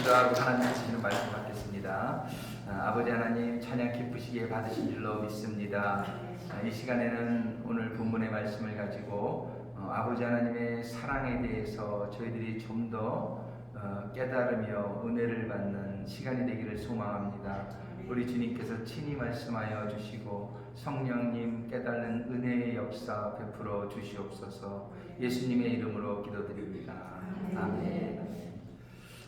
기도하고 하나님 주시는 말씀 받겠습니다. 아버지 하나님 찬양 기쁘시게 받으신 줄로 믿습니다. 이 시간에는 오늘 본문의 말씀을 가지고 아버지 하나님의 사랑에 대해서 저희들이 좀 더 깨달으며 은혜를 받는 시간이 되기를 소망합니다. 우리 주님께서 친히 말씀하여 주시고 성령님 깨달는 은혜의 역사 베풀어 주시옵소서. 예수님의 이름으로 기도드립니다. 아멘.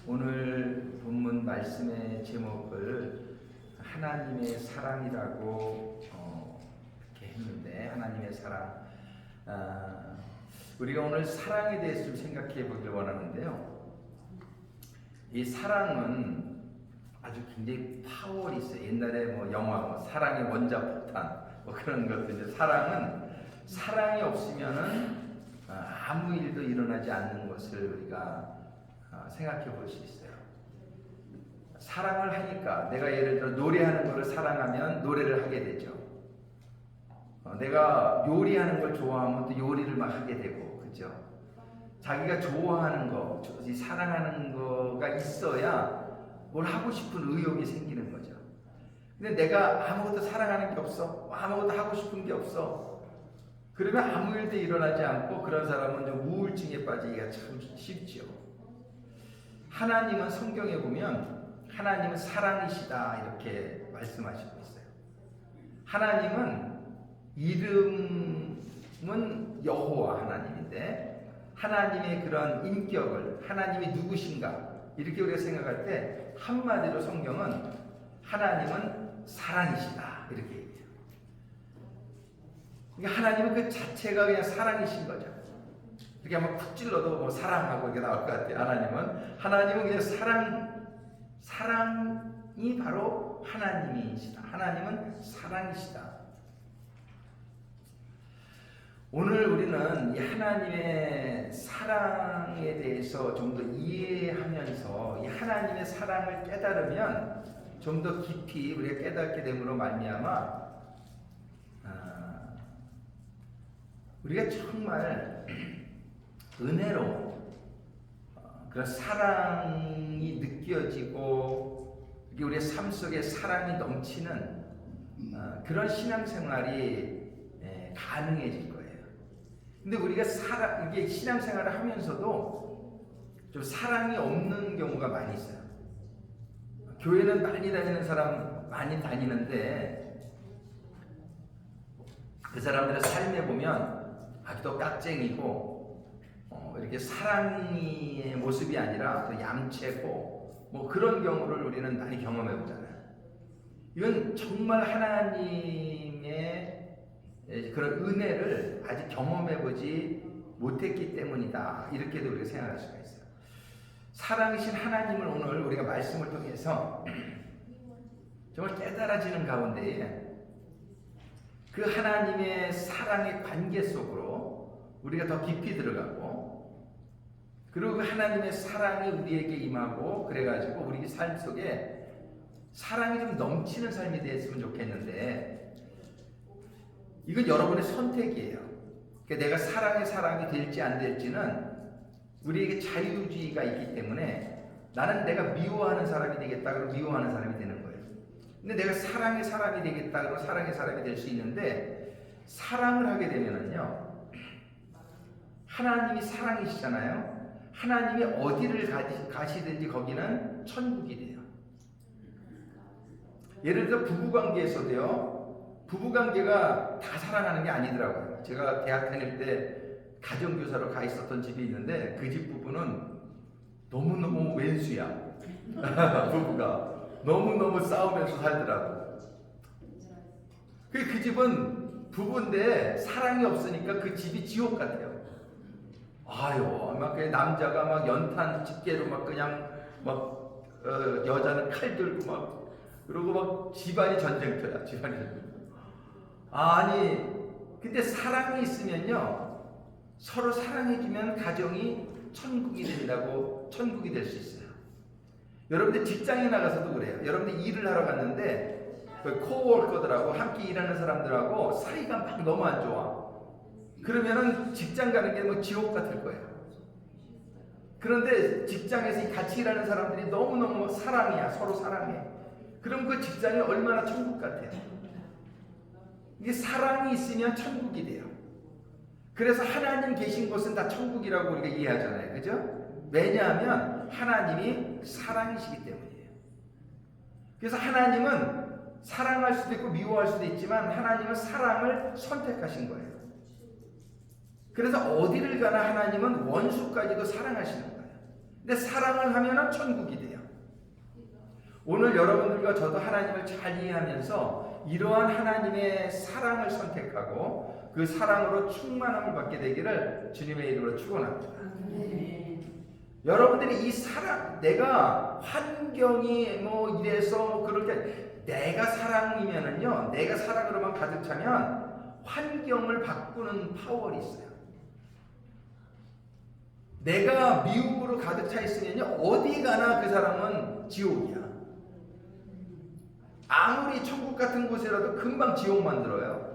오늘 본문 말씀의 제목을 하나님의 사랑이라고 이렇게 했는데, 하나님의 사랑. 우리가 오늘 사랑에 대해서 좀 생각해 보길 원하는데요. 이 사랑은 아주 굉장히 파워가 있어요. 옛날에 영화 사랑의 원자폭탄 그런 것들. 사랑은 사랑이 없으면은 아무 일도 일어나지 않는 것을 우리가 생각해 볼 수 있어요. 사랑을 하니까 내가 예를 들어 노래하는 것을 사랑하면 노래를 하게 되죠. 내가 요리하는 걸 좋아하면 또 요리를 막 하게 되고, 그죠? 자기가 좋아하는 거, 사랑하는 거가 있어야 뭘 하고 싶은 의욕이 생기는 거죠. 근데 내가 아무것도 사랑하는 게 없어, 아무것도 하고 싶은 게 없어, 그러면 아무 일도 일어나지 않고 그런 사람은 좀 우울증에 빠지기가 참 쉽죠. 하나님은 성경에 보면 하나님은 사랑이시다 이렇게 말씀하시고 있어요. 하나님은 이름은 여호와 하나님인데, 하나님의 그런 인격을, 하나님이 누구신가 이렇게 우리가 생각할 때 한마디로 성경은 하나님은 사랑이시다 이렇게 얘기해요. 그러니까 하나님은 그 자체가 그냥 사랑이신 거죠. 이렇게 한번 푹 찔러도 사랑하고 이게 나올 것 같아요. 하나님은 그냥 사랑이 바로 하나님이시다. 하나님은 사랑이시다. 오늘 우리는 이 하나님의 사랑에 대해서 좀 더 이해하면서 이 하나님의 사랑을 깨달으면 좀 더 깊이 우리가 깨닫게 됨으로 말미암아 우리가 정말 은혜로운 그런 사랑이 느껴지고 우리의 삶 속에 사랑이 넘치는 그런 신앙생활이 가능해질 거예요. 근데 우리가 이게 신앙생활을 하면서도 좀 사랑이 없는 경우가 많이 있어요. 교회는 많이 다니는 사람 많이 다니는데 그 사람들의 삶에 보면 아주 또 깍쟁이고 이렇게 사랑의 모습이 아니라 또 얌체고 그런 경우를 우리는 많이 경험해 보잖아요. 이건 정말 하나님의 그런 은혜를 아직 경험해보지 못했기 때문이다 이렇게도 우리가 생각할 수가 있어요. 사랑이신 하나님을 오늘 우리가 말씀을 통해서 정말 깨달아지는 가운데에 그 하나님의 사랑의 관계 속으로 우리가 더 깊이 들어가고, 그리고 그 하나님의 사랑이 우리에게 임하고 그래가지고 우리 삶 속에 사랑이 좀 넘치는 삶이 됐으면 좋겠는데, 이건 여러분의 선택이에요. 그러니까 내가 사랑이 될지 안 될지는 우리에게 자유주의가 있기 때문에 나는 내가 미워하는 사람이 되겠다 그러면 미워하는 사람이 되는 거예요. 근데 내가 사랑의 사람이 되겠다 그러면 사랑의 사람이 될 수 있는데, 사랑을 하게 되면은요, 하나님이 사랑이시잖아요. 하나님이 어디를 가시든지 거기는 천국이 돼요. 예를 들어 부부관계에서도요, 부부관계가 다 사랑하는 게 아니더라고요. 제가 대학 다닐 때 가정교사로 가 있었던 집이 있는데 그 집 부부는 너무너무 왼수야. 부부가 너무너무 싸우면서 살더라고. 그 집은 부부인데 사랑이 없으니까 그 집이 지옥 같아요. 막 그냥 남자가 막 연탄 집게로 막 그냥 여자는 칼 들고 그러고 막 집안이 전쟁터야. 근데 사랑이 있으면요, 서로 사랑해주면 가정이 천국이 된다고, 천국이 될 수 있어요. 여러분들 직장에 나가서도 그래요. 여러분들 일을 하러 갔는데 코워커들하고 함께 일하는 사람들하고 사이가 막 너무 안 좋아. 그러면은 직장 가는 게 지옥 같을 거예요. 그런데 직장에서 이 같이 일하는 사람들이 너무너무 사랑이야. 서로 사랑해. 그럼 그 직장이 얼마나 천국 같아요. 이게 사랑이 있으면 천국이 돼요. 그래서 하나님 계신 곳은 다 천국이라고 우리가 이해하잖아요. 그죠? 왜냐하면 하나님이 사랑이시기 때문이에요. 그래서 하나님은 사랑할 수도 있고 미워할 수도 있지만 하나님은 사랑을 선택하신 거예요. 그래서 어디를 가나 하나님은 원수까지도 사랑하시는 거예요. 근데 사랑을 하면은 천국이 돼요. 오늘 여러분들과 저도 하나님을 잘 이해하면서 이러한 하나님의 사랑을 선택하고 그 사랑으로 충만함을 받게 되기를 주님의 이름으로 축원합니다. 여러분들이 이 사랑, 내가 환경이 뭐 이래서 그렇게 내가 사랑이면은요, 내가 사랑으로만 가득 차면 환경을 바꾸는 파워가 있어요. 내가 미움으로 가득 차 있으면요, 어디 가나 그 사람은 지옥이야. 아무리 천국 같은 곳이라도 금방 지옥 만들어요.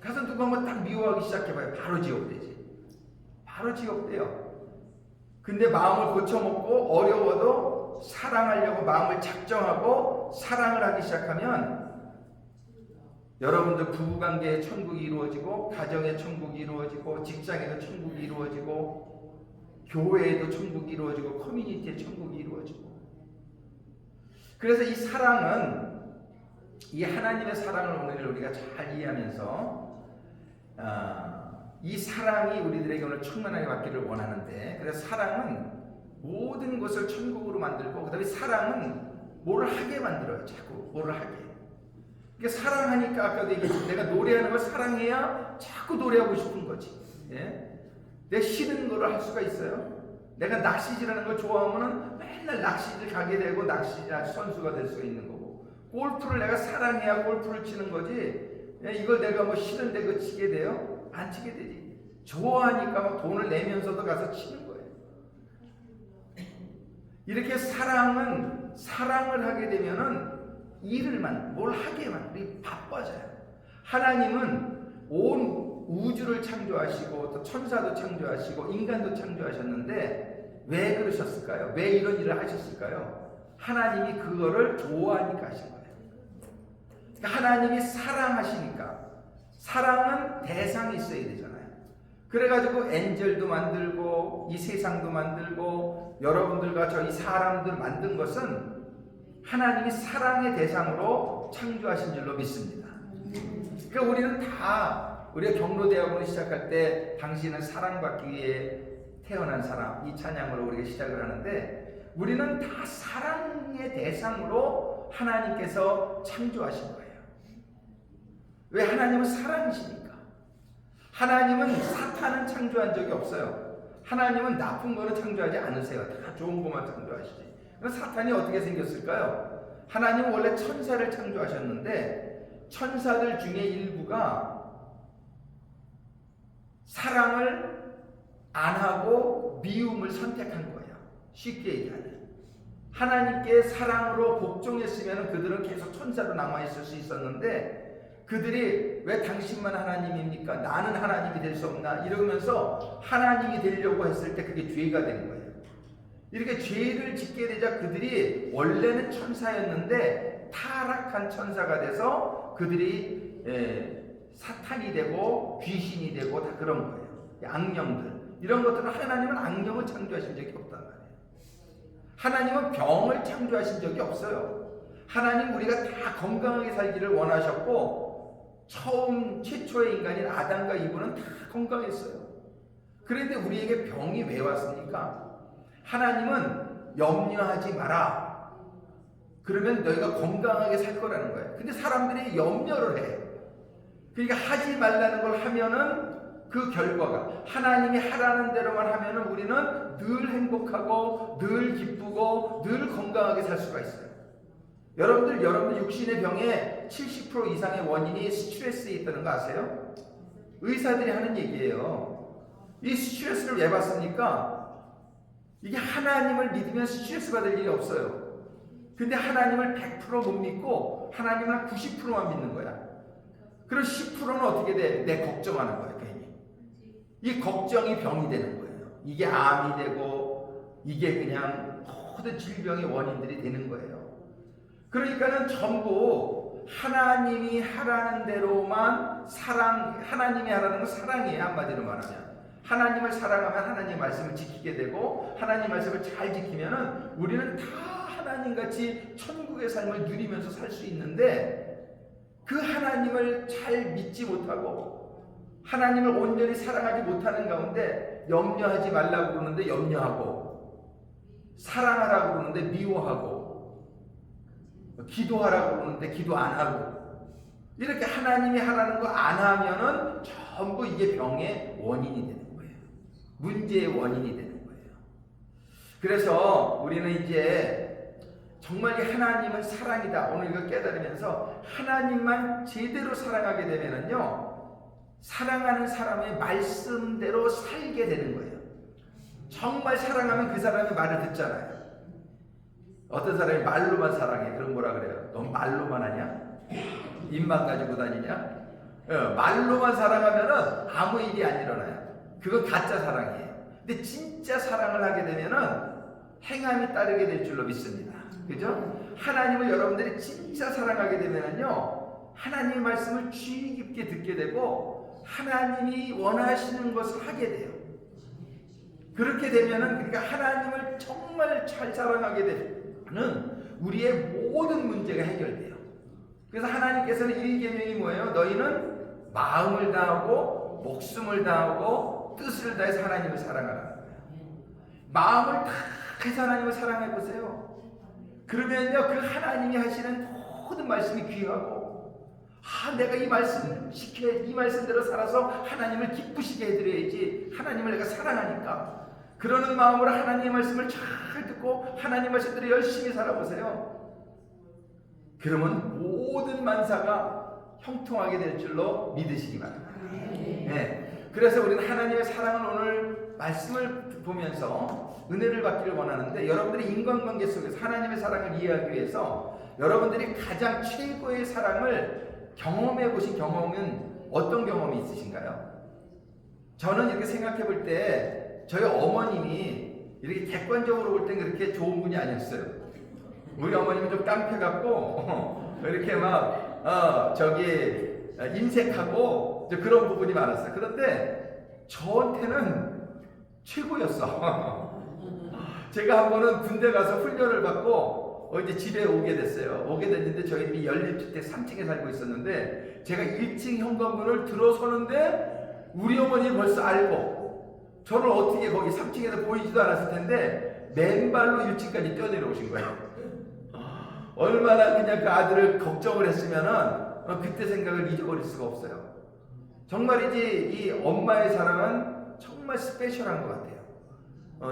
가서 누가 한번 딱 미워하기 시작해봐요. 바로 지옥 되지. 바로 지옥 돼요. 근데 마음을 고쳐먹고 어려워도 사랑하려고 마음을 작정하고 사랑을 하기 시작하면 여러분들 부부관계에 천국이 이루어지고 가정에 천국이 이루어지고 직장에도 천국이 이루어지고 교회에도 천국이 이루어지고 커뮤니티에 천국이 이루어지고 그래서 이 사랑은 이 하나님의 사랑을 오늘 우리가 잘 이해하면서 이 사랑이 우리들에게 오늘 충만하게 받기를 원하는데 그래서 사랑은 모든 것을 천국으로 만들고 그 다음에 사랑은 뭐를 하게 만들어요. 자꾸 뭐를 하게. 그러니까 사랑하니까 아까도 얘기했지만 내가 노래하는 걸 사랑해야 자꾸 노래하고 싶은 거지. 예? 내가 싫은 거를 할 수가 있어요. 내가 낚시질하는 걸 좋아하면은 맨날 낚시질 가게 되고 낚시 선수가 될 수 있는 거고 골프를 내가 사랑해야 골프를 치는 거지. 예? 이걸 내가 뭐 싫은데 그 치게 돼요? 안 치게 되지. 좋아하니까 막 돈을 내면서도 가서 치는 거예요. 이렇게 사랑을 하게 되면은 뭘 하게만 우리 바빠져요. 하나님은 온 우주를 창조하시고 또 천사도 창조하시고 인간도 창조하셨는데 왜 그러셨을까요? 왜 이런 일을 하셨을까요? 하나님이 그거를 좋아하니까 하신 거예요. 그러니까 하나님이 사랑하시니까 사랑은 대상이 있어야 되잖아요. 그래가지고 엔젤도 만들고 이 세상도 만들고 여러분들과 저희 사람들 만든 것은 하나님이 사랑의 대상으로 창조하신 줄로 믿습니다. 그러니까 우리는 다 우리가 경로대학원을 시작할 때 당신은 사랑받기 위해 태어난 사람 이 찬양으로 우리가 시작을 하는데 우리는 다 사랑의 대상으로 하나님께서 창조하신 거예요. 왜? 하나님은 사랑이시니까. 하나님은 사탄은 창조한 적이 없어요. 하나님은 나쁜 거는 창조하지 않으세요. 다 좋은 것만 창조하시지. 그럼 사탄이 어떻게 생겼을까요? 하나님은 원래 천사를 창조하셨는데 천사들 중에 일부가 사랑을 안 하고 미움을 선택한 거예요. 쉽게 얘기하면. 하나님께 사랑으로 복종했으면 그들은 계속 천사로 남아있을 수 있었는데 그들이 왜 당신만 하나님입니까? 나는 하나님이 될 수 없나? 이러면서 하나님이 되려고 했을 때 그게 죄가 된 거예요. 이렇게 죄를 짓게 되자 그들이 원래는 천사였는데 타락한 천사가 돼서 그들이 사탄이 되고 귀신이 되고 다 그런 거예요. 악령들. 이런 것들은 하나님은 악령을 창조하신 적이 없단 말이에요. 하나님은 병을 창조하신 적이 없어요. 하나님 우리가 다 건강하게 살기를 원하셨고 최초의 인간인 아담과 이브는 다 건강했어요. 그런데 우리에게 병이 왜 왔습니까? 하나님은 염려하지 마라. 그러면 너희가 건강하게 살 거라는 거예요. 근데 사람들이 염려를 해. 그러니까 하지 말라는 걸 하면은 그 결과가 하나님이 하라는 대로만 하면은 우리는 늘 행복하고 늘 기쁘고 늘 건강하게 살 수가 있어요. 여러분들 육신의 병의 70% 이상의 원인이 스트레스에 있다는 거 아세요? 의사들이 하는 얘기예요. 이 스트레스를 왜 받습니까? 이게 하나님을 믿으면 스트레스 받을 일이 없어요. 근데 하나님을 100% 못 믿고 하나님을 한 90%만 믿는 거야. 그럼 10%는 어떻게 돼? 내 걱정하는 거야, 괜히. 이 걱정이 병이 되는 거예요. 이게 암이 되고 이게 그냥 모든 질병의 원인들이 되는 거예요. 그러니까는 전부 하나님이 하라는 대로만 하나님이 하라는 건 사랑이에요. 한마디로 말하면 하나님을 사랑하면 하나님의 말씀을 지키게 되고 하나님의 말씀을 잘 지키면은 우리는 다 하나님같이 천국의 삶을 누리면서 살 수 있는데 그 하나님을 잘 믿지 못하고 하나님을 온전히 사랑하지 못하는 가운데 염려하지 말라고 그러는데 염려하고 사랑하라고 그러는데 미워하고 기도하라고 그러는데 기도 안 하고 이렇게 하나님이 하라는 거 안 하면은 전부 이게 병의 원인이 되는 거예요. 문제의 원인이 되는 거예요. 그래서 우리는 이제 정말 이 하나님은 사랑이다. 오늘 이거 깨달으면서 하나님만 제대로 사랑하게 되면은요, 사랑하는 사람의 말씀대로 살게 되는 거예요. 정말 사랑하면 그 사람의 말을 듣잖아요. 어떤 사람이 말로만 사랑해. 그럼 뭐라 그래요? 넌 말로만 하냐? 입만 가지고 다니냐? 말로만 사랑하면은 아무 일이 안 일어나요. 그건 가짜 사랑이에요. 근데 진짜 사랑을 하게 되면은 행함이 따르게 될 줄로 믿습니다. 그죠? 하나님을 여러분들이 진짜 사랑하게 되면은요, 하나님의 말씀을 주의 깊게 듣게 되고 하나님이 원하시는 것을 하게 돼요. 그렇게 되면은 그러니까 하나님을 정말 잘 사랑하게 되면 우리의 모든 문제가 해결돼요. 그래서 하나님께서는 1계명이 뭐예요? 너희는 마음을 다하고 목숨을 다하고 뜻을 다해서 하나님을 사랑하라는 거예요. 마음을 다 해서 하나님을 사랑해 보세요. 그러면요, 그 하나님이 하시는 모든 말씀이 귀하고, 내가 이 말씀 이 말씀대로 살아서 하나님을 기쁘시게 해드려야지. 하나님을 내가 사랑하니까. 그러는 마음으로 하나님의 말씀을 잘 듣고 하나님 말씀대로 열심히 살아보세요. 그러면 모든 만사가 형통하게 될 줄로 믿으시기 바랍니다. 네. 그래서 우리는 하나님의 사랑을 오늘 말씀을 보면서 은혜를 받기를 원하는데, 여러분들이 인간관계 속에서 하나님의 사랑을 이해하기 위해서 여러분들이 가장 최고의 사랑을 경험해 보신 경험은 어떤 경험이 있으신가요? 저는 이렇게 생각해 볼 때 저희 어머님이 이렇게 객관적으로 볼 땐 그렇게 좋은 분이 아니었어요. 우리 어머님이 좀 깡패 같고 이렇게 막 인색하고 그런 부분이 많았어요. 그런데 저한테는 최고였어. 제가 한 번은 군대 가서 훈련을 받고 이제 집에 오게 됐어요. 오게 됐는데 저희 연립주택 3층에 살고 있었는데 제가 1층 현관문을 들어서는데 우리 어머니 벌써 알고 저를 어떻게 거기 3층에서 보이지도 않았을 텐데 맨발로 1층까지 뛰어내려오신 거예요. 얼마나 그냥 그 아들을 걱정을 했으면은 그때 생각을 잊어버릴 수가 없어요. 정말이지 이 엄마의 사랑은 정말 스페셜한 것 같아요.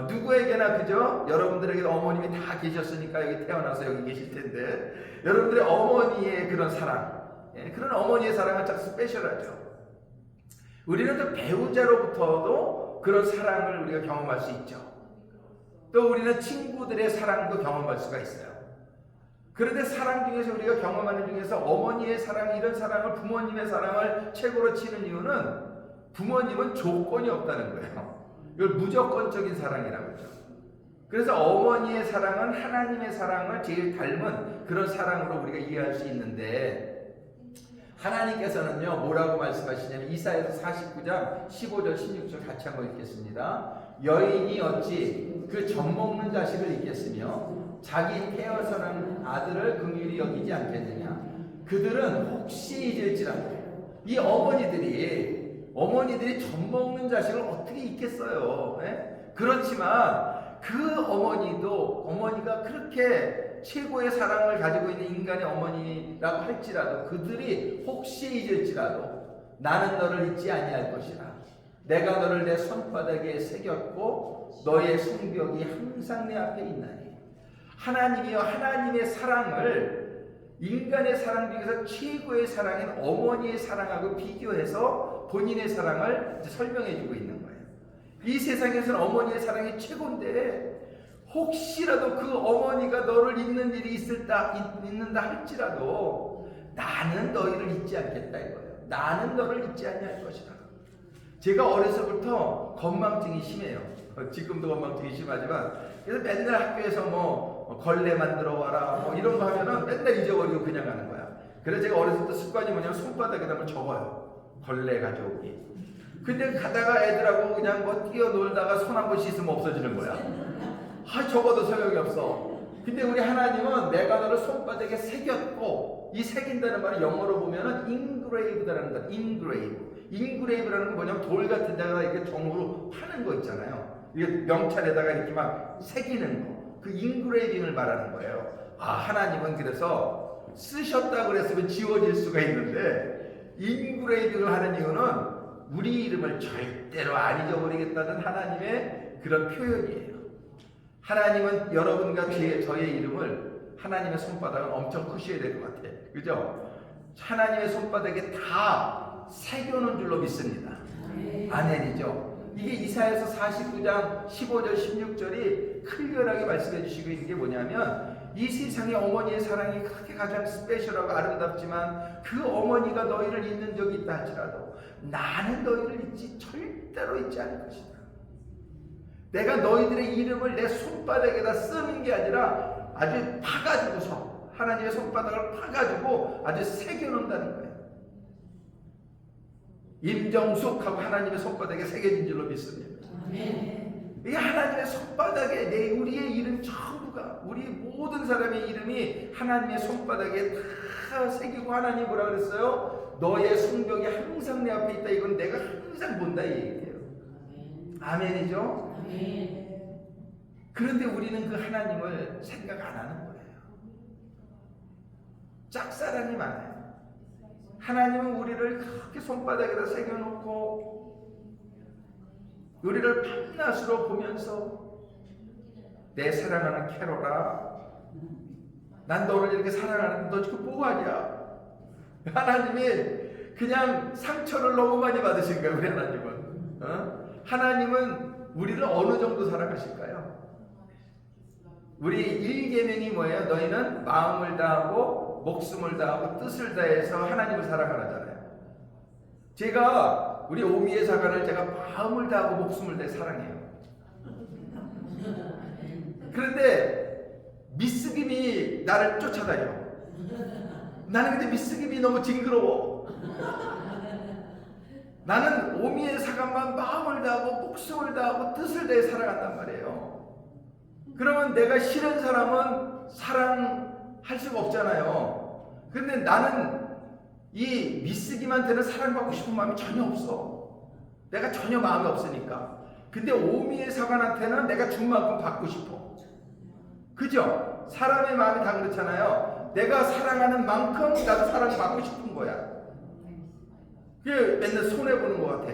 누구에게나 그죠? 여러분들에게도 어머님이 다 계셨으니까 여기 태어나서 여기 계실 텐데 여러분들의 어머니의 그런 사랑, 그런 어머니의 사랑은 참 스페셜하죠. 우리는 또 배우자로부터도 그런 사랑을 우리가 경험할 수 있죠. 또 우리는 친구들의 사랑도 경험할 수가 있어요. 그런데 사랑 중에서 우리가 경험하는 중에서 어머니의 사랑, 이런 사랑을, 부모님의 사랑을 최고로 치는 이유는 부모님은 조건이 없다는 거예요. 이걸 무조건적인 사랑이라고 하죠. 그래서 어머니의 사랑은 하나님의 사랑을 제일 닮은 그런 사랑으로 우리가 이해할 수 있는데, 하나님께서는요 뭐라고 말씀하시냐면 이사야서 49장 15절 16절 같이 한번 읽겠습니다. 여인이 어찌 그 젖먹는 자식을 잊겠으며 자기 태어서는 아들을 긍휼히 여기지 않겠느냐. 그들은 혹시 잊을지라도. 이 어머니들이 젖먹는 자식을 어떻게 잊겠어요. 그렇지만 그 어머니가 그렇게 최고의 사랑을 가지고 있는 인간의 어머니라고 할지라도 그들이 혹시 잊을지라도 나는 너를 잊지 아니할 것이라. 내가 너를 내 손바닥에 새겼고 너의 성벽이 항상 내 앞에 있나니. 하나님이요, 하나님의 사랑을 인간의 사랑 중에서 최고의 사랑인 어머니의 사랑하고 비교해서 본인의 사랑을 설명해 주고 있는 거예요. 이 세상에서는 어머니의 사랑이 최고인데 혹시라도 그 어머니가 너를 잊는 일이 있는다 할지라도 나는 너희를 잊지 않겠다 이거예요. 나는 너를 잊지 아니할 것이다. 제가 어려서부터 건망증이 심해요. 지금도 건망증이 심하지만 그래서 맨날 학교에서 뭐 걸레 만들어 와라 뭐 이런 거 하면은 맨날 잊어버리고 그냥 가는 거야. 그래서 제가 어렸을 때 습관이 뭐냐면 손바닥에다 뭘 적어요. 걸레 가져오기. 근데 가다가 애들하고 그냥 뭐 뛰어놀다가 손 한 번 씻으면 없어지는 거야. 적어도 소용이 없어. 근데 우리 하나님은 내가 너를 손바닥에 새겼고, 이 새긴다는 말은 영어로 보면은 engraved라는 거. engrave라는 건 뭐냐면 돌 같은 데다가 이렇게 정으로 파는 거 있잖아요. 이게 명찰에다가 이렇게 막 새기는 거. 그 engraving을 말하는 거예요. 하나님은 그래서 쓰셨다 그랬으면 지워질 수가 있는데 engraving을 하는 이유는 우리 이름을 절대로 안 잊어버리겠다는 하나님의 그런 표현이에요. 하나님은 여러분과 저의 이름을 하나님의 손바닥은 엄청 크셔야 될 것 같아요. 그죠? 하나님의 손바닥에 다 새겨놓은 줄로 믿습니다. 아멘이죠. 이게 이사야서 49장 15절 16절이 클리어하게 말씀해 주시고 있는 게 뭐냐면 이 세상에 어머니의 사랑이 그렇게 가장 스페셜하고 아름답지만 그 어머니가 너희를 잊는 적이 있다 할지라도 나는 너희를 절대로 잊지 않을 것이다. 내가 너희들의 이름을 내 손바닥에다 쓰는 게 아니라 아주 파가지고서 하나님의 손바닥을 파가지고 아주 새겨놓는다는 거예요. 임정숙하고 하나님의 손바닥에 새겨진 줄로 믿습니다. 이게 하나님의 손바닥에 우리의 이름 전부가 우리 모든 사람의 이름이 하나님의 손바닥에 다 새기고 하나님 뭐라 그랬어요? 너의 성벽이 항상 내 앞에 있다. 이건 내가 항상 본다 이 얘기예요. 아멘이죠? 그런데 우리는 그 하나님을 생각 안 하는 거예요. 짝사랑이 많아요. 하나님은 우리를 그렇게 손바닥에다 새겨놓고 우리를 밤낮으로 보면서 내 사랑하는 캐롤아, 난 너를 이렇게 사랑하는데 너 지금 뭐하냐? 하나님이 그냥 상처를 너무 많이 받으신 거예요. 우리 하나님은. 하나님은 우리를 어느 정도 사랑하실까요? 우리 1계명이 뭐예요? 너희는 마음을 다하고 목숨을 다하고 뜻을 다해서 하나님을 사랑하라잖아요. 제가 우리 오미의 사관을 제가 마음을 다하고 목숨을 다해 사랑해요. 그런데 미스김이 나를 쫓아다녀. 나는 근데 미스김이 너무 징그러워. 나는 오미의 사관만 마음을 다하고 목숨을 다하고 뜻을 다해 사랑한단 말이에요. 그러면 내가 싫은 사람은 사랑할 수가 없잖아요. 근데 나는 이 미스김한테는 사랑받고 싶은 마음이 전혀 없어. 내가 전혀 마음이 없으니까. 근데 오미의 사관한테는 내가 준 만큼 받고 싶어. 그죠? 사람의 마음이 다 그렇잖아요. 내가 사랑하는 만큼 나도 사랑받고 싶은 거야. 그게 맨날 손해보는 것 같아.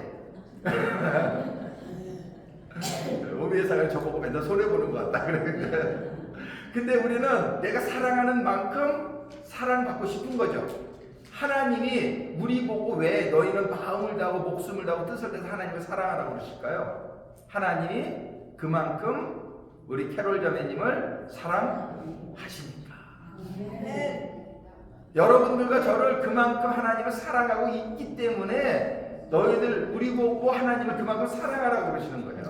오미의 사관이 저보고 맨날 손해보는 것 같다. 근데 우리는 내가 사랑하는 만큼 사랑받고 싶은 거죠. 하나님이 우리 보고 왜 너희는 마음을 다하고 목숨을 다하고 뜻을 다해서 하나님을 사랑하라고 그러실까요? 하나님이 그만큼 우리 캐롤 자매님을 사랑하시니까. 여러분들과 저를 그만큼 하나님을 사랑하고 있기 때문에 너희들 우리 보고 하나님을 그만큼 사랑하라고 그러시는 거예요.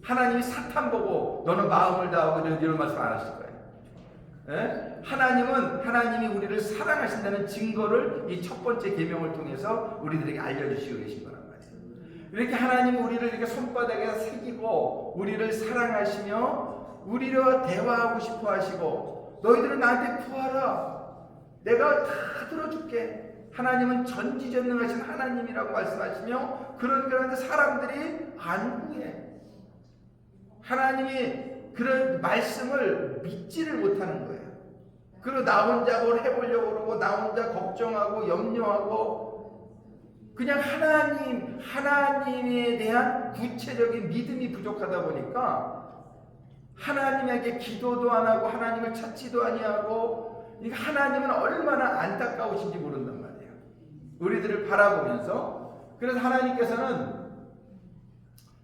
하나님이 사탄 보고 너는 마음을 다하고 이런 말씀 안 하실 거예요. 하나님은 하나님이 우리를 사랑하신다는 증거를 이 첫 번째 계명을 통해서 우리들에게 알려주시고 계신 거란 말이에요. 이렇게 하나님은 우리를 이렇게 손바닥에 새기고 우리를 사랑하시며 우리와 대화하고 싶어 하시고 너희들은 나한테 구하라. 내가 다 들어줄게. 하나님은 전지전능하신 하나님이라고 말씀하시며 그런데 사람들이 안 구해. 하나님이 그런 말씀을 믿지를 못하는 거예요. 그리고 나 혼자 뭘 해보려고 그러고 나 혼자 걱정하고 염려하고 그냥 하나님에 대한 구체적인 믿음이 부족하다 보니까 하나님에게 기도도 안 하고 하나님을 찾지도 아니하고 하나님은 얼마나 안타까우신지 모른단 말이에요. 우리들을 바라보면서. 그래서 하나님께서는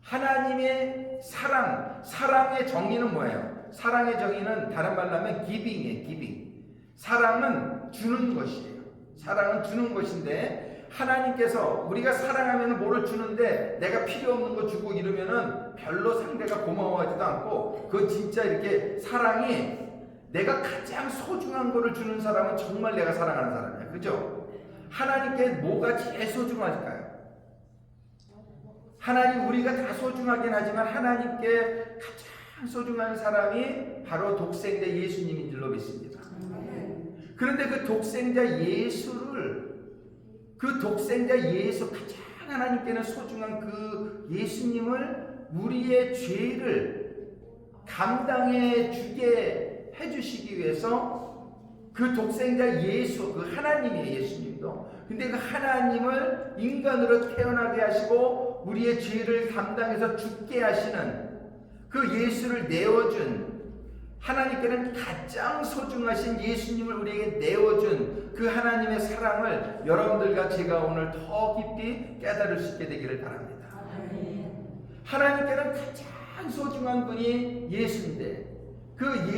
하나님의 사랑의 정의는 뭐예요? 사랑의 정의는 다른 말로 하면 giving이에요. giving. 사랑은 주는 것이에요. 사랑은 주는 것인데 하나님께서 우리가 사랑하면 뭐를 주는데 내가 필요 없는 거 주고 이러면은 별로 상대가 고마워하지도 않고 그 진짜 이렇게 사랑이 내가 가장 소중한 거를 주는 사람은 정말 내가 사랑하는 사람이야. 그죠? 하나님께 뭐가 제일 소중할까요? 하나님 우리가 다 소중하긴 하지만 하나님께 가장 소중한 사람이 바로 독생자 예수님인 줄로 믿습니다. 그런데 그 독생자 예수를 그 독생자 예수 가장 하나님께는 소중한 그 예수님을 우리의 죄를 감당해 주게 해주시기 위해서 그 독생자 예수, 그 하나님의 예수님도 근데 그 하나님을 인간으로 태어나게 하시고 우리의 죄를 감당해서 죽게 하시는 그 예수를 내어준 하나님께는 가장 소중하신 예수님을 우리에게 내어준 그 하나님의 사랑을 여러분들과 제가 오늘 더 깊이 깨달을 수 있게 되기를 바랍니다. 하나님께는 가장 소중한 분이 예수인데 그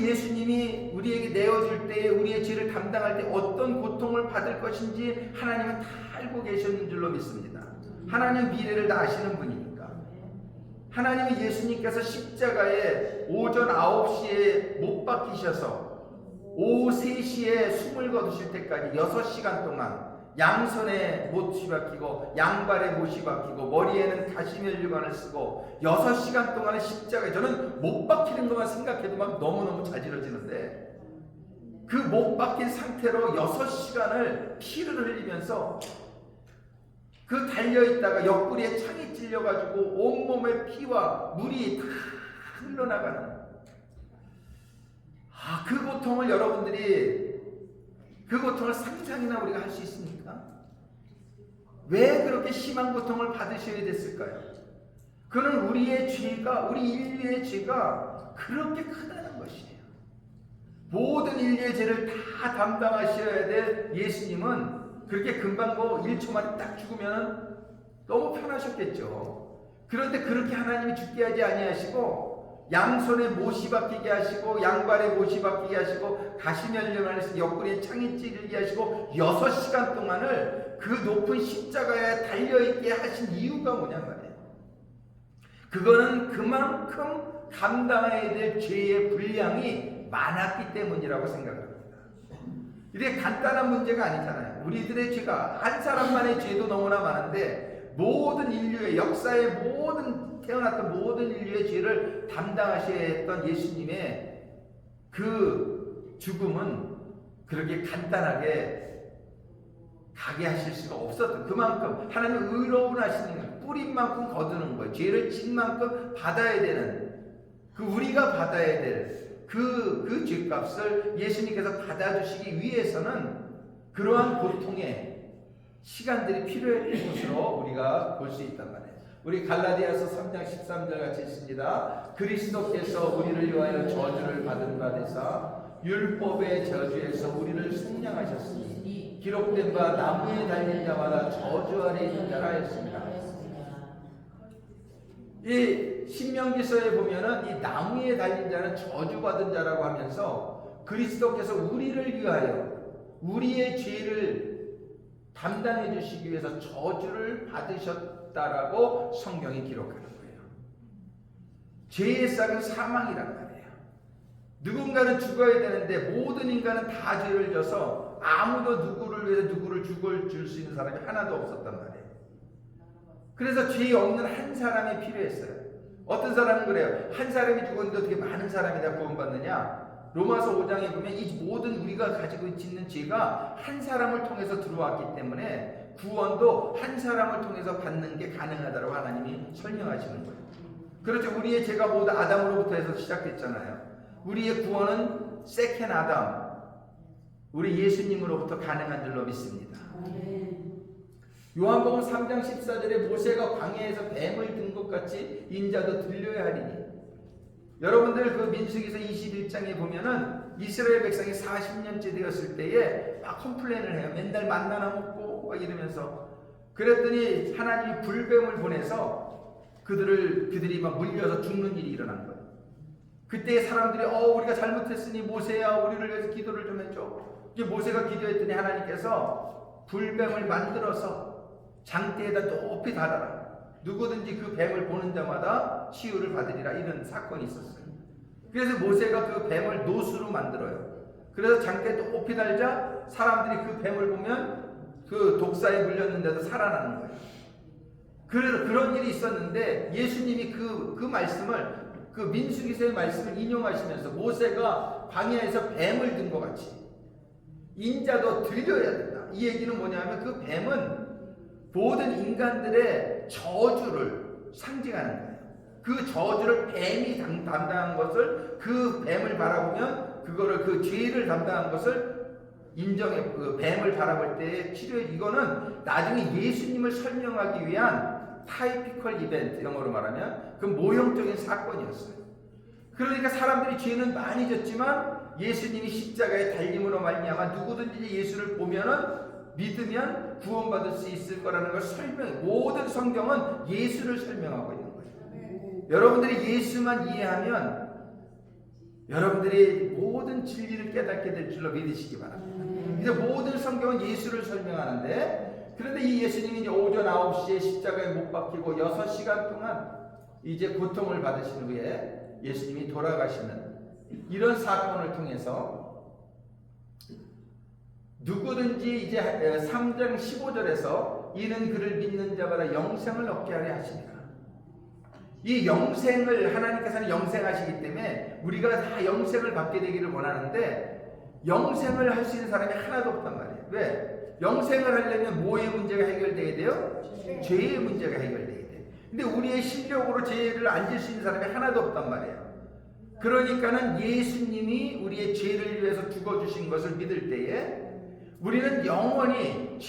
예수님이 우리에게 내어줄 때 우리의 죄를 담당할 때 어떤 고통을 받을 것인지 하나님은 다 알고 계셨는 줄로 믿습니다. 하나님 미래를 다 아시는 분이니까. 하나님은 예수님께서 십자가에 오전 9시에 못 박히셔서 오후 3시에 숨을 거두실 때까지 6시간 동안 양손에 못이 박히고 양발에 못이 박히고 머리에는 가시면류관을 쓰고 6시간 동안의 십자가에 저는 못 박히는 것만 생각해도 막 너무너무 자지러지는데 그 못 박힌 상태로 6시간을 피를 흘리면서 그 달려있다가 옆구리에 창이 찔려가지고 온몸에 피와 물이 다 흘러나가는 그 고통을 여러분들이 그 고통을 상상이나 우리가 할 수 있습니까? 왜 그렇게 심한 고통을 받으셔야 됐을까요? 그는 우리의 죄가 우리 인류의 죄가 그렇게 크다는 것이에요. 모든 인류의 죄를 다 담당하셔야 될 예수님은 그렇게 금방 1초 만에 딱 죽으면 너무 편하셨겠죠. 그런데 그렇게 하나님이 죽게 하지 아니하시고 양손에 못이 박히게 하시고 양발에 못이 박히게 하시고 가시면류관을 쓰고 옆구리에 창이 찌르게 하시고 6시간 동안을 그 높은 십자가에 달려있게 하신 이유가 뭐냐 말이에요. 그거는 그만큼 감당해야 될 죄의 분량이 많았기 때문이라고 생각합니다. 이게 간단한 문제가 아니잖아요. 우리들의 죄가 한 사람만의 죄도 너무나 많은데 모든 인류의 역사의 태어났던 모든 인류의 죄를 담당하셔야 했던 예수님의 그 죽음은 그렇게 간단하게 가게 하실 수가 없었던 그만큼 하나님 의로운 하시는 뿌린 만큼 거두는 거예요. 죄를 진 만큼 받아야 되는 우리가 받아야 될 그 죄값을 예수님께서 받아주시기 위해서는 그러한 고통의 시간들이 필요했던 것으로 우리가 볼 수 있단 말이에요. 우리 갈라디아서 3장 13절 같이 있습니다. 그리스도께서 우리를 위하여 저주를 받은 바 되사 율법의 저주에서 우리를 속량하셨으니 기록된 바 나무에 달린 자마다 저주 아래 있는 자라 하였습니다. 이 신명기서에 보면은 이 나무에 달린 자는 저주받은 자라고 하면서 그리스도께서 우리를 위하여 우리의 죄를 담당해 주시기 위해서 저주를 받으셨다라고 성경이 기록하는 거예요. 죄의 싹은 사망이란 말이에요. 누군가는 죽어야 되는데 모든 인간은 다 죄를 져서 아무도 누구를 위해서 누구를 죽을 줄 수 있는 사람이 하나도 없었단 말이에요. 그래서 죄 없는 한 사람이 필요했어요. 어떤 사람은 그래요. 한 사람이 죽었는데 어떻게 많은 사람이 다 구원받느냐? 로마서 5장에 보면 이 모든 우리가 가지고 있는 죄가 한 사람을 통해서 들어왔기 때문에 구원도 한 사람을 통해서 받는 게 가능하다고 하나님이 설명하시는 거예요. 그렇죠. 우리의 죄가 모두 아담으로부터 해서 시작됐잖아요. 우리의 구원은 세컨 아담, 우리 예수님으로부터 가능한 줄로 믿습니다. 요한복음 3장 14절에 모세가 광야에서 뱀을 든 것 같이 인자도 들려야 하리니 여러분들 그 민수기서 21장에 보면은 이스라엘 백성이 40년째 되었을 때에 막 컴플레인을 해요. 맨날 만나나 먹고 막 이러면서 그랬더니 하나님이 불뱀을 보내서 그들이 막 물려서 죽는 일이 일어난 거예요. 그때 사람들이 우리가 잘못했으니 모세야 우리를 위해서 기도를 좀 해줘. 이제 모세가 기도했더니 하나님께서 불뱀을 만들어서 장대에다 높이 달아라. 누구든지 그 뱀을 보는 자마다 치유를 받으리라, 이런 사건이 있었어요. 그래서 모세가 그 뱀을 노수로 만들어요. 그래서 장대에 높이 달자 사람들이 그 뱀을 보면 그 독사에 물렸는데도 살아나는 거예요. 그래서 그런 일이 있었는데 예수님이 그 말씀을, 그 민수기서의 말씀을 인용하시면서 모세가 광야에서 뱀을 든 것 같이 인자도 들려야 된다. 이 얘기는 뭐냐면 그 뱀은 모든 인간들의 저주를 상징하는 거예요. 그 저주를 뱀이 담당한 것을, 그 뱀을 바라보면 그거를, 그 죄를 담당한 것을 인정해, 그 뱀을 바라볼 때의 치료, 이거는 나중에 예수님을 설명하기 위한 타이피컬 이벤트, 영어로 말하면 그 모형적인 사건이었어요. 그러니까 사람들이 죄는 많이 졌지만 예수님이 십자가에 달림으로 말미암아 누구든지 예수를 보면은 믿으면 구원받을 수 있을 거라는 걸 모든 성경은 예수를 설명하고 있는 거예요. 여러분들이 예수만 이해하면 여러분들이 모든 진리를 깨닫게 될 줄로 믿으시기 바랍니다. 이제 모든 성경은 예수를 설명하는데, 그런데 이 예수님이 이제 오전 9시에 십자가에 못 박히고 6시간 동안 이제 고통을 받으신 후에 예수님이 돌아가시는 이런 사건을 통해서 누구든지 이제 3장 15절에서 이는 그를 믿는 자마다 영생을 얻게 하려 하십니다. 이 영생을, 하나님께서는 영생하시기 때문에 우리가 다 영생을 받게 되기를 원하는데 영생을 할 수 있는 사람이 하나도 없단 말이에요. 왜? 영생을 하려면 뭐의 문제가 해결돼야 돼요? 죄의 문제가 해결돼야 돼요. 근데 우리의 실력으로 죄를 안 질 수 있는 사람이 하나도 없단 말이에요. 그러니까는 예수님이 우리의 죄를 위해서 죽어주신 것을 믿을 때에 우리는 영원히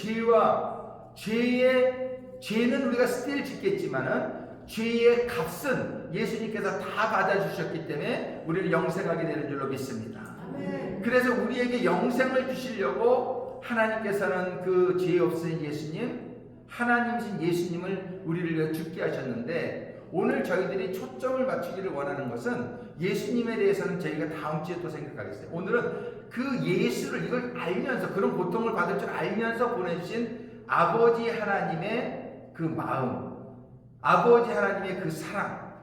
죄는 우리가 스틸 짓겠지만은 죄의 값은 예수님께서 다 받아주셨기 때문에 우리는 영생하게 되는 줄로 믿습니다. 그래서 우리에게 영생을 주시려고 하나님께서는 그 죄 없으신 예수님, 하나님이신 예수님을 우리를 위해 죽게 하셨는데, 오늘 저희들이 초점을 맞추기를 원하는 것은 예수님에 대해서는 저희가 다음 주에 또 생각하겠어요. 오늘은 그 예수를, 이걸 알면서, 그런 고통을 받을 줄 알면서 보내주신 아버지 하나님의 그 마음, 아버지 하나님의 그 사랑.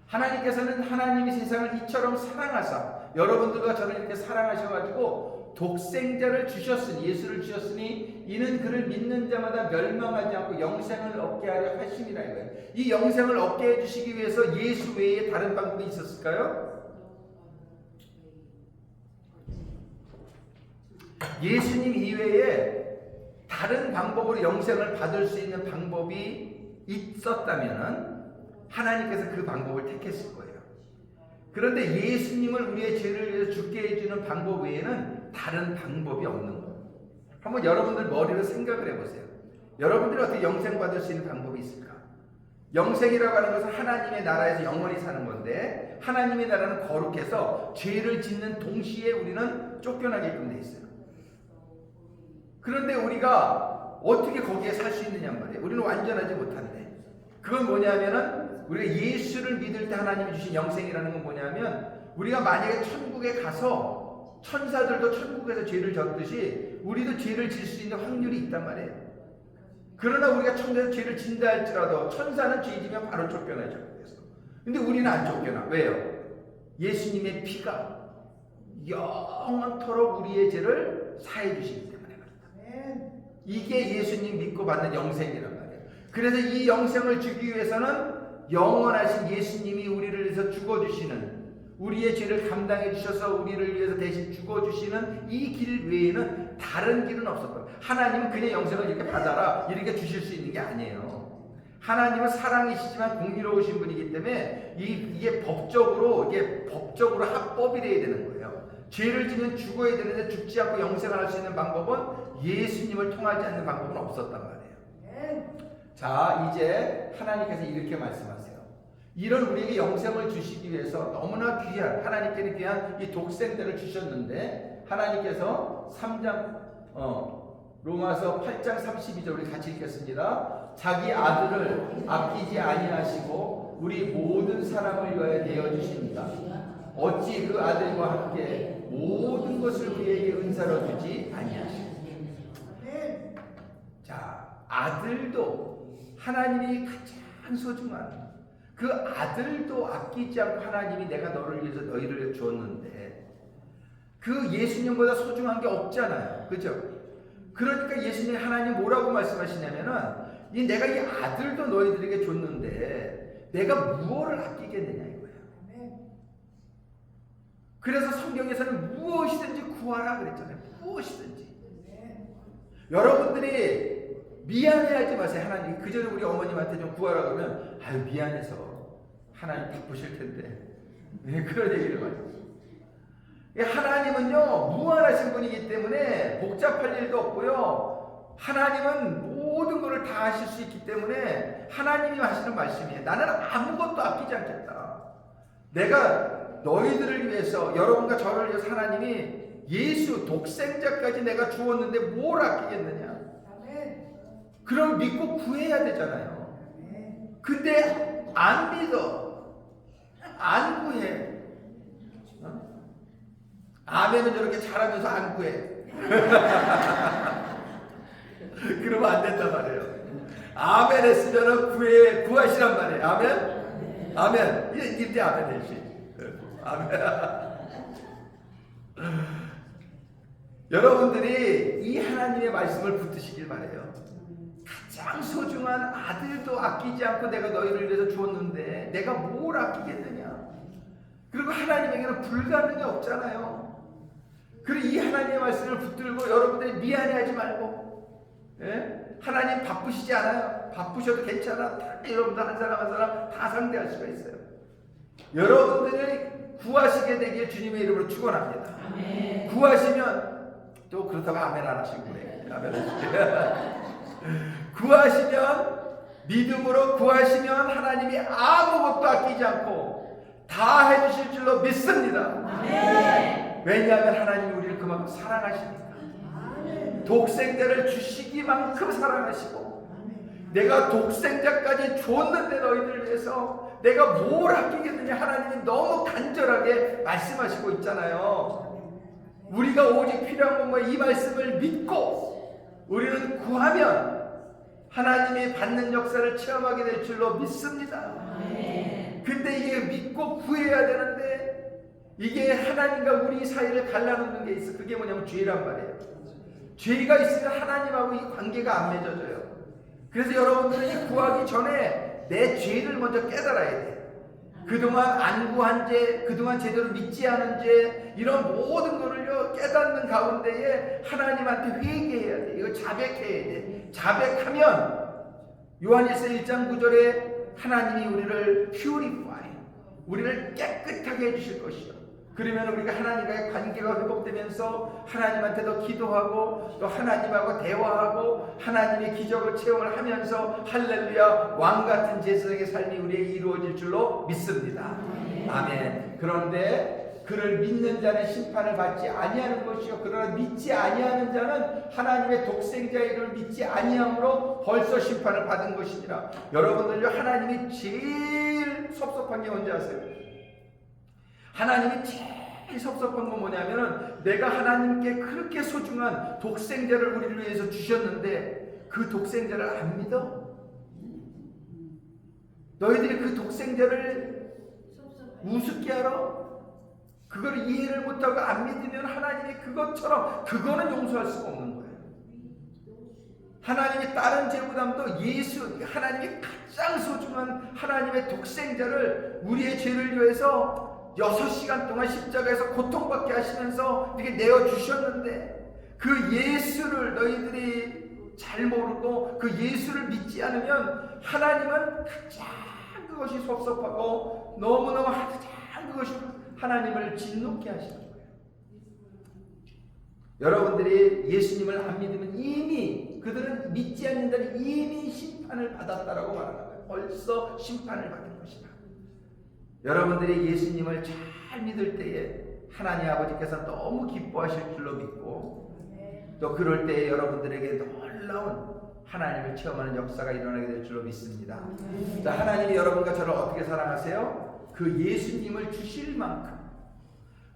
하나님께서는 하나님이 세상을 이처럼 사랑하사 여러분들과 저를 이렇게 사랑하셔가지고 독생자를 주셨으니, 예수를 주셨으니 이는 그를 믿는 자마다 멸망하지 않고 영생을 얻게 하려 하심이라 이거예요. 이 영생을 얻게 해주시기 위해서 예수 외에 다른 방법이 있었을까요? 예수님 이외에 다른 방법으로 영생을 받을 수 있는 방법이 있었다면 하나님께서 그 방법을 택했을 거예요. 그런데 예수님을 우리의 죄를 위해서 죽게 해주는 방법 외에는 다른 방법이 없는 거예요. 한번 여러분들 머리로 생각을 해보세요. 여러분들이 어떻게 영생 받을 수 있는 방법이 있을까? 영생이라고 하는 것은 하나님의 나라에서 영원히 사는 건데, 하나님의 나라는 거룩해서 죄를 짓는 동시에 우리는 쫓겨나게끔 돼 있어요. 그런데 우리가 어떻게 거기에 살 수 있느냐 말이에요. 우리는 완전하지 못한데, 그건 뭐냐면은 우리가 예수를 믿을 때 하나님이 주신 영생이라는 건 뭐냐면, 우리가 만약에 천국에 가서 천사들도 천국에서 죄를 졌듯이 우리도 죄를 질 수 있는 확률이 있단 말이에요. 그러나 우리가 천국에서 죄를 진다 할지라도 천사는 죄 지면 바로 쫓겨나죠. 근데 우리는 안 쫓겨나. 왜요? 예수님의 피가 영원토록 우리의 죄를 사해 주시기 때문에 그렇다. 이게 예수님 믿고 받는 영생이란 말이에요. 그래서 이 영생을 주기 위해서는 영원하신 예수님이 우리를 위해서 죽어주시는, 우리의 죄를 감당해 주셔서 우리를 위해서 대신 죽어주시는 이 길 외에는 다른 길은 없었던 거예요. 하나님은 그냥 영생을 이렇게 받아라 이렇게 주실 수 있는 게 아니에요. 하나님은 사랑이시지만 공의로우신 분이기 때문에 이게 법적으로 합법이 돼야 되는 거예요. 죄를 지면 죽어야 되는데 죽지 않고 영생을 할 수 있는 방법은 예수님을 통하지 않는 방법은 없었단 말이에요. 자, 이제 하나님께서 이렇게 말씀하세요. 이런 우리에게 영생을 주시기 위해서 너무나 귀한, 하나님께는 귀한 이 독생자를 주셨는데, 하나님께서 3장 로마서 8장 32절 우리 같이 읽겠습니다. 자기 아들을 아끼지 아니하시고 우리 모든 사람을 위하여 내어주십니다. 어찌 그 아들과 함께 모든 것을 우리에게 은사로 주지 아니하시고. 자, 아들도 하나님이 가장 소중한 그 아들도 아끼지 않고 하나님이 내가 너를 위해서 너희를 주었는데 그 예수님보다 소중한 게 없잖아요. 그죠? 그러니까 예수님 하나님 뭐라고 말씀하시냐면은 내가 이 아들도 너희들에게 줬는데 내가 무엇을 아끼겠느냐 이거예요. 그래서 성경에서는 무엇이든지 구하라 그랬잖아요. 무엇이든지. 여러분들이 미안해하지 마세요. 하나님 그전에 우리 어머님한테 좀 구하라 그러면 아유 미안해서 하나님 바쁘실 텐데 그런 얘기를 많이 해요. 하나님은요 무한하신 분이기 때문에 복잡할 일도 없고요. 하나님은 모든 것을 다 하실 수 있기 때문에 하나님이 하시는 말씀이에요. 나는 아무것도 아끼지 않겠다. 내가 너희들을 위해서 여러분과 저를 위해서 하나님이 예수 독생자까지 내가 주었는데 뭘 아끼겠느냐. 그럼 믿고 구해야 되잖아요. 근데 안 믿어. 안 구해. 아멘은 저렇게 잘하면서 안 구해. 그러면 안 된단 말이에요. 아멘 했으면 구하시란 말이에요. 아멘? 아멘. 이때 아멘 되지. 아멘. 여러분들이 이 하나님의 말씀을 붙드시길 바래요. 가장 소중한 아들도 아끼지 않고 내가 너희를 위해서 주었는데 내가 뭘 아끼겠느냐. 그리고 하나님에게는 불가능이 없잖아요. 그리고 이 하나님의 말씀을 붙들고 여러분들이 미안해하지 말고, 예? 하나님 바쁘시지 않아요. 바쁘셔도 괜찮아. 다 여러분들 한 사람 한 사람 다 상대할 수가 있어요. 여러분들이 구하시게 되길 주님의 이름으로 축원합니다. 아멘. 구하시면 또 그렇다고 아멘 안 하시고 그래. 아멘 하시고. 구하시면 믿음으로 구하시면 하나님이 아무것도 아끼지 않고 다 해주실 줄로 믿습니다. 아멘. 왜냐하면 하나님이 우리를 그만큼 사랑하시니까. 아멘. 독생자를 주시기만큼 사랑하시고 내가 독생자까지 줬는데 너희들 위해서 내가 뭘 아끼겠느냐. 하나님이 너무 간절하게 말씀하시고 있잖아요. 우리가 오직 필요한 것만 이 말씀을 믿고 우리는 구하면 하나님이 받는 역사를 체험하게 될 줄로 믿습니다. 근데 이게 믿고 구해야 되는데 이게 하나님과 우리 사이를 갈라놓는 게 있어. 그게 뭐냐면 죄란 말이에요. 죄가 있으면 하나님하고 이 관계가 안 맺어져요. 그래서 여러분들이 구하기 전에 내 죄를 먼저 깨달아야 돼요. 그동안 안 구한 죄, 그동안 제대로 믿지 않은 죄, 이런 모든 것을요 깨닫는 가운데에 하나님한테 회개해야 돼. 이거 자백해야 돼. 자백하면 요한일서 1장 9절에 하나님이 우리를 purify, 우리를 깨끗하게 해주실 것이요. 그러면 우리가 하나님과의 관계가 회복되면서 하나님한테 더 기도하고 또 하나님하고 대화하고 하나님의 기적을 체험을 하면서 할렐루야 왕같은 제사장의 삶이 우리에게 이루어질 줄로 믿습니다. 아멘. 그런데 그를 믿는 자는 심판을 받지 아니하는 것이요 그러나 믿지 아니하는 자는 하나님의 독생자의 이름을 믿지 아니함으로 벌써 심판을 받은 것이니라. 여러분들요 하나님이 제일 섭섭한 게 뭔지 아세요? 하나님이 제일 섭섭한 건 뭐냐면은 내가 하나님께 그렇게 소중한 독생자를 우리를 위해서 주셨는데 그 독생자를 안 믿어? 너희들이 그 독생자를 우습게 알아? 그걸 이해를 못하고 안 믿으면 하나님이 그것처럼 그거는 용서할 수가 없는 거예요. 하나님이 다른 죄보다도 예수, 하나님이 가장 소중한 하나님의 독생자를 우리의 죄를 위해서 6시간 동안 십자가에서 고통받게 하시면서 이렇게 내어주셨는데 그 예수를 너희들이 잘 모르고 그 예수를 믿지 않으면 하나님은 가장 그것이 섭섭하고 너무너무 가장 그것이 하나님을 진노케 하시는 거예요. 여러분들이 예수님을 안 믿으면 이미 그들은 믿지 않는 자는 이미 심판을 받았다라고 말하는 거예요. 벌써 심판을 받은 것이다. 여러분들이 예수님을 잘 믿을 때에 하나님 아버지께서 너무 기뻐하실 줄로 믿고 또 그럴 때에 여러분들에게 놀라운 하나님을 체험하는 역사가 일어나게 될 줄로 믿습니다. 자, 하나님이 여러분과 저를 어떻게 사랑하세요? 그 예수님을 주실 만큼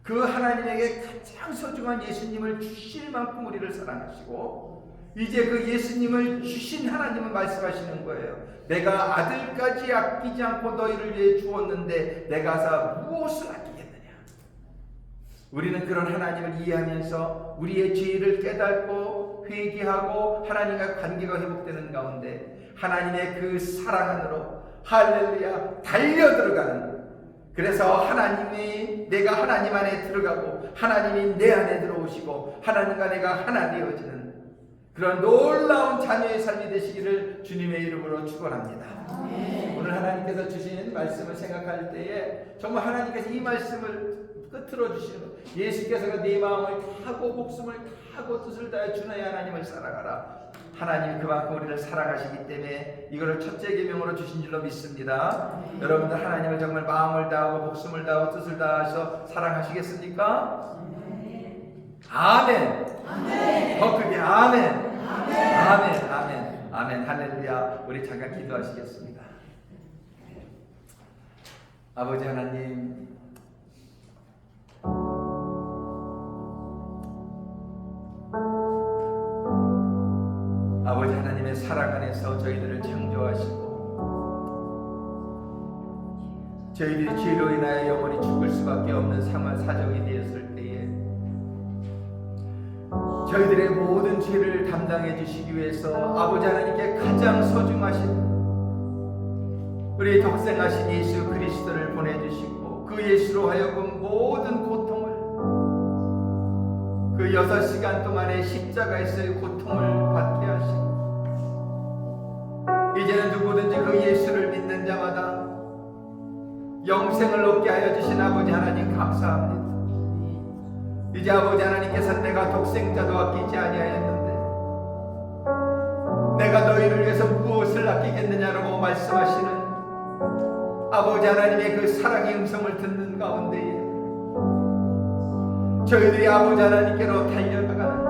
그 하나님에게 가장 소중한 예수님을 주실 만큼 우리를 사랑하시고 이제 그 예수님을 주신 하나님은 말씀하시는 거예요. 내가 아들까지 아끼지 않고 너희를 위해 주었는데 내가 사 무엇을 아끼겠느냐. 우리는 그런 하나님을 이해하면서 우리의 죄를 깨닫고 회개하고 하나님과 관계가 회복되는 가운데 하나님의 그 사랑 안으로 할렐루야 달려들어가는, 그래서 하나님이, 내가 하나님 안에 들어가고 하나님이 내 안에 들어오시고 하나님과 내가 하나 되어지는 그런 놀라운 자녀의 삶이 되시기를 주님의 이름으로 축원합니다. 오늘 하나님께서 주신 말씀을 생각할 때에 정말 하나님께서 이 말씀을 끝으로 주시는 것, 예수께서가 네 마음을 다하고 목숨을 다하고 뜻을 다해 주너의 하나님을 살아가라. 하나님이 그만큼 우리를 사랑하시기 때문에 이거를 첫째 계명으로 주신 줄로 믿습니다. 여러분들 하나님을 정말 마음을 다하고 목숨을 다하고 뜻을 다해서 사랑하시겠습니까? 아멘. 아멘. 더 크게 아멘. 아멘. 아멘. 아멘. 아멘. 할렐루야. 우리 잠깐 기도하시겠습니다. 아버지 하나님, 아버지 하나님의 사랑 안에서 저희들을 창조하시고 저희들이 죄로 인하여 영원히 죽을 수밖에 없는 상황 사정이 되었을 때에 저희들의 모든 죄를 담당해 주시기 위해서 아버지 하나님께 가장 소중하신 우리 독생하신 예수 그리스도를 보내주시고 그 예수로 하여금 모든 고통을, 그 6시간 동안의 십자가에서의 고통을 받게 하시고 이제는 누구든지 그 예수를 믿는 자마다 영생을 얻게 하여 주신 아버지 하나님 감사합니다. 이제 아버지 하나님께서 내가 독생자도 아끼지 아니하였는데 내가 너희를 위해서 무엇을 아끼겠느냐라고 말씀하시는 아버지 하나님의 그 사랑의 음성을 듣는 가운데에 저희들이 아버지 하나님께로 달려나가는,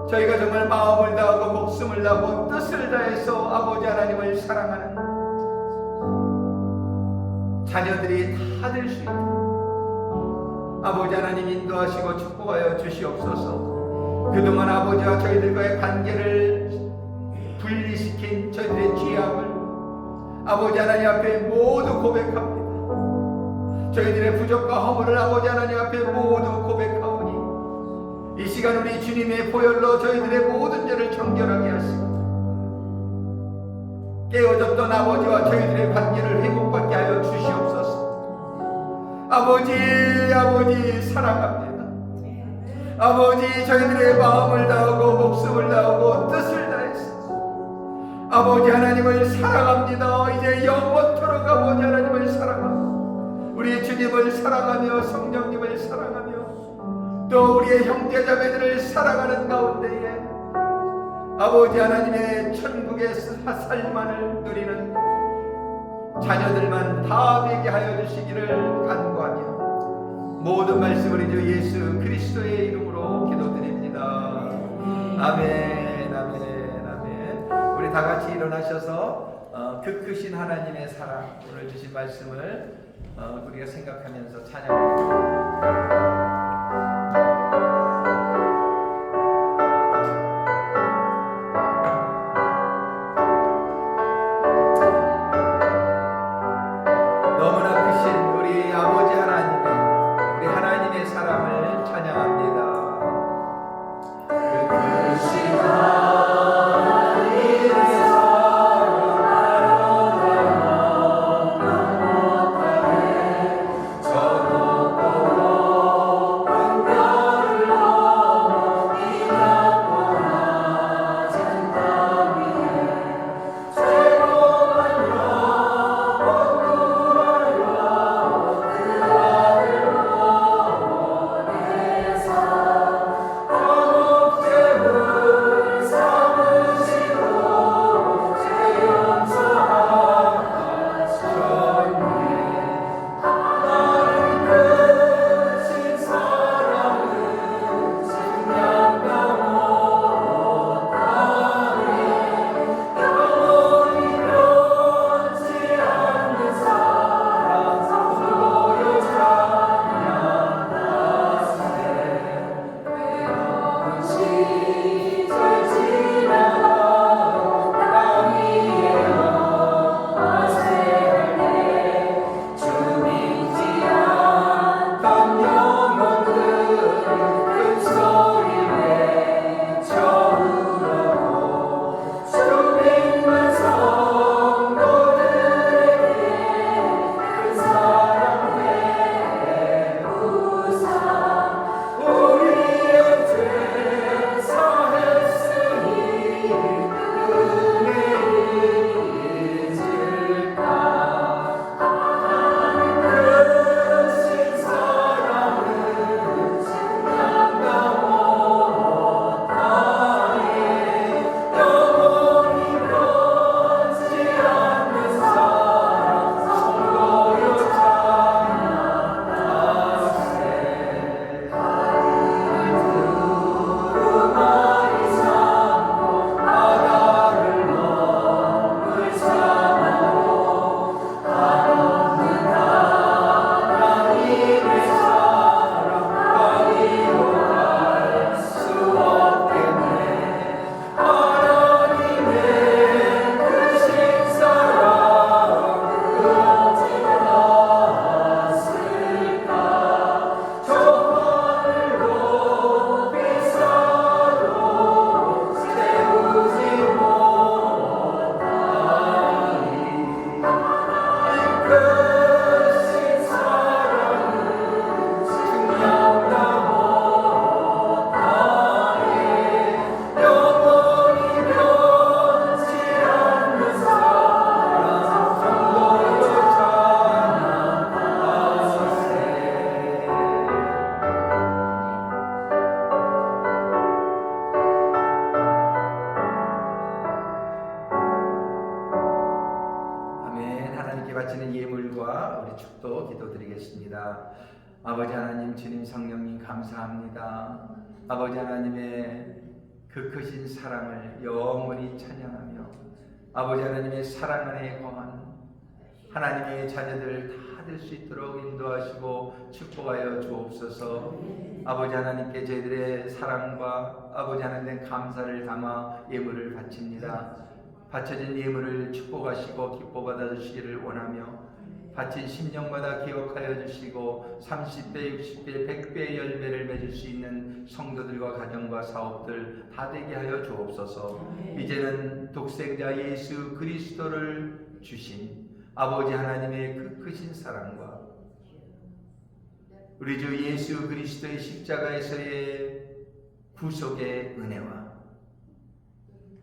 저희가 정말 마음을 다하고 목숨을 다하고 뜻을 다해서 아버지 하나님을 사랑하는 자녀들이 다 될 수 있도록 아버지 하나님 인도하시고 축복하여 주시옵소서. 그동안 아버지와 저희들과의 관계를 분리시킨 저희들의 죄악을 아버지 하나님 앞에 모두 고백합니다. 저희들의 부족과 허물을 아버지 하나님 앞에 모두 고백하오니 이 시간 우리 주님의 보혈로 저희들의 모든 죄를 정결하게 하시고 깨어졌던 아버지와 저희들의 관계를 회복받게 하여 주시옵소서. 아버지 사랑합니다. 아버지 저희들의 마음을 다하고 목숨을 다하고 뜻을 다해서 아버지 하나님을 사랑합니다. 이제 영원토록 아버지 하나님을 사랑하고 우리 주님을 사랑하며 성령님을 사랑하며 또 우리의 형제자매들을 사랑하는 가운데에 아버지 하나님의 천국의 살만을 누리는 자녀들만 다 되게 하여 주시기를 간구하며 모든 말씀을 주 예수 그리스도의 이름으로 기도드립니다. 아멘. 아멘. 아멘. 우리 다 같이 일어나셔서 그 크신 하나님의 사랑, 오늘 주신 말씀을 우리가 생각하면서 찬양합니다. 저 바쳐진 예물과 우리 축도 기도드리겠습니다. 아버지 하나님, 주님 성령님 감사합니다. 아버지 하나님의 그 크신 사랑을 영원히 찬양하며 아버지 하나님의 사랑 안에 거한 하나님의 자녀들 다 될 수 있도록 인도하시고 축복하여 주옵소서. 아버지 하나님께 저희들의 사랑과 아버지 하나님의 감사를 담아 예물을 바칩니다. 바쳐진 예물을 축복하시고 기뻐 받아주시기를 원하며 바친 심령마다 기억하여 주시고 30배, 60배, 100배의 열매를 맺을 수 있는 성도들과 가정과 사업들 다 되게 하여 주옵소서. 이제는 독생자 예수 그리스도를 주신 아버지 하나님의 그 크신 사랑과 우리 주 예수 그리스도의 십자가에서의 구속의 은혜와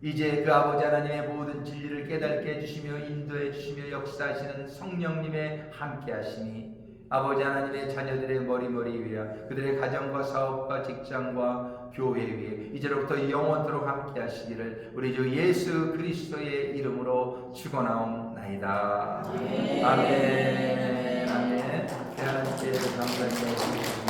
이제 그 아버지 하나님의 모든 진리를 깨닫게 해주시며 인도해 주시며 역사하시는 성령님의 함께 하심이 아버지 하나님의 자녀들의 머리머리 위에 그들의 가정과 사업과 직장과 교회 위에 이제로부터 영원토록 함께 하시기를 우리 주 예수 그리스도의 이름으로 축원하옵나이다. 아멘. 아멘. 하나님께 감사드립니다.